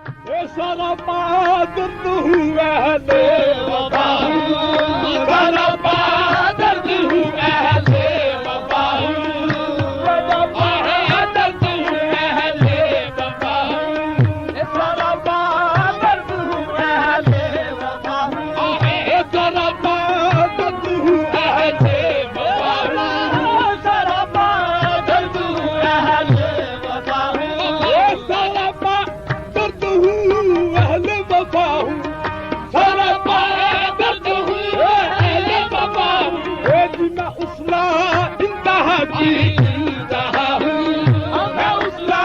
सारा दर्द हुआ ले वफाहू, सारा दर्द हुआ ले वफाहू, सारा दर्द हुआ ले वफाहू, सारा दर्द हुआ ले वफाहू, सारा दर्द हुआ ले वफाहू, सारा दर्द हुआ ले वफाहू, सारा दर्द हुआ ले वफाहू, सारा दर्द हुआ ले वफाहू, मैं उसला इंतहा की रहा हूँ, मैं उसला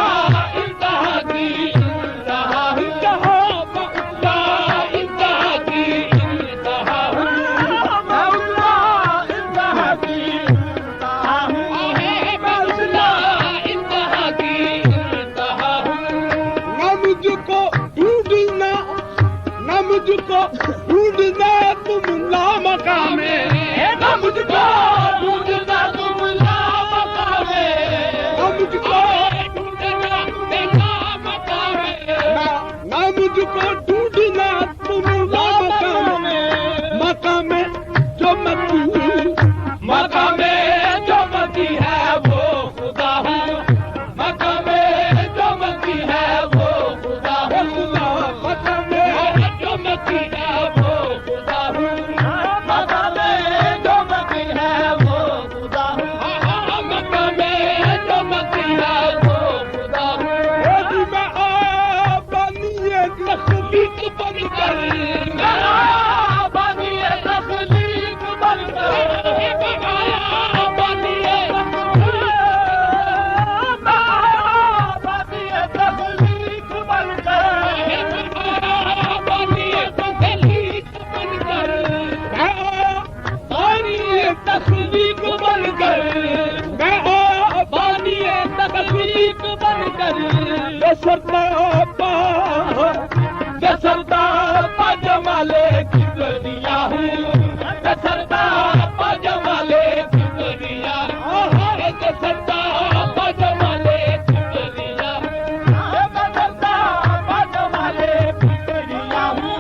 इंतहा की रहा हूँ, मैं उसला इंतहा की रहा हूँ, मैं उसला इंतहा की रहा हूँ, मैं उसला इंतहा की रहा हूँ। ना मुझको ढूंढना, ना मुझको ढूंढना तुम लामकामे, ना मुझको ढूंढना तुम लामकामे, ना मुझको ढूंढना लामकामे, ना मुझको ढूंढना तुम लामकामे, मकामे जो मती, मकामे जो मती है वो खुदा हूँ, मकामे जो मती है वो खुदा हूँ, मकामे जो मती है वो खुदा हूँ, मकामे जो मती है वो खुदा हूँ, मकामे जो मती है वो खुदा हूँ। मैं बानिए तख्लीक बनकर, मैं बानिए तख्लीक बनकर, मैं बानिए तख्लीक बनकर, बानिए तख्लीक बनकर, बानिए तख्लीक बनकर, मैं बानिए तख्लीक बनकर, सरदार जमाले की दुनिया हूँ, सरदार जमाले की दुनिया, सरदार जमाले की दुनिया, सरदार जमाले की दुनिया हूँ,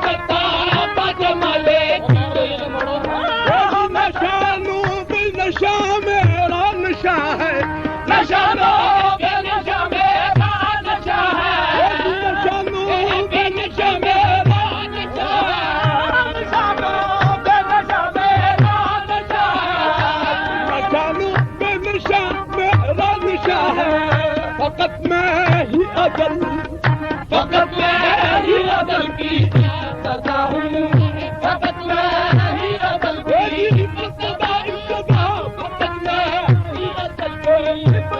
सरदार जमाले की दुनिया। नशानो नशा मेरा नशा है, नशानो नशा मेरा नशा है, नशानो नशा मेरा नशा है, नशानो नशा मेरा नशा है, नशानो नशा मेरा नशा है। फकत मैं ही अजल, फकत मैं ही अजल की सजा हूँ, फकत मैं ही अजल की सजा, फकत मैं ही अजल की सजा।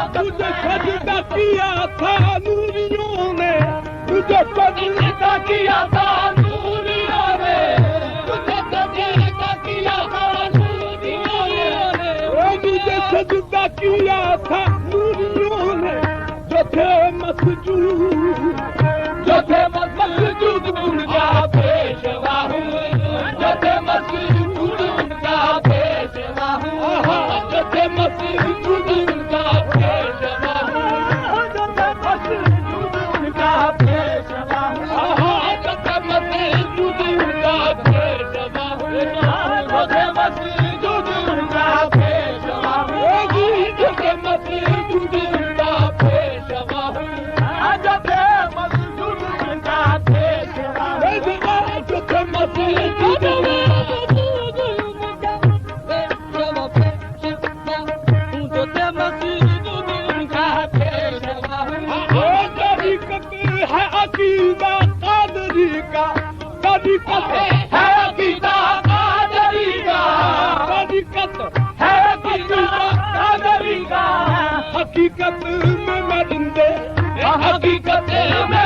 मुझे सजदा किया था नूरियों ने, मुझे सजदा किया था नूरियों ने, मुझे सजदा किया था नूरियों ने, मुझे सजदा किया था नूरियों ने, जो थे मसजूद, जो थे मसजूद उनका पेशवा हूँ, जो थे मसजूद उनका पेशवा हूँ, जो थे मसजूद उनका पेशवा हूँ, जो थे मसजूद उनका पेशवा हूँ, जो थे मसजूद उनका पेशवा हूँ, जो थे मसजूद उनका पेशवा हूँ, जो थे मसजूद उनका पेशवा हूँ, जो थे मसजूद उनका पेशवा हूँ, जो थे मसजूद है अकीदा कादरी का, तरीक़त है अकीदा कादरी का, तरीक़त है अकीदा कादरी का, हकीकत में मरिंदे, हकीकत में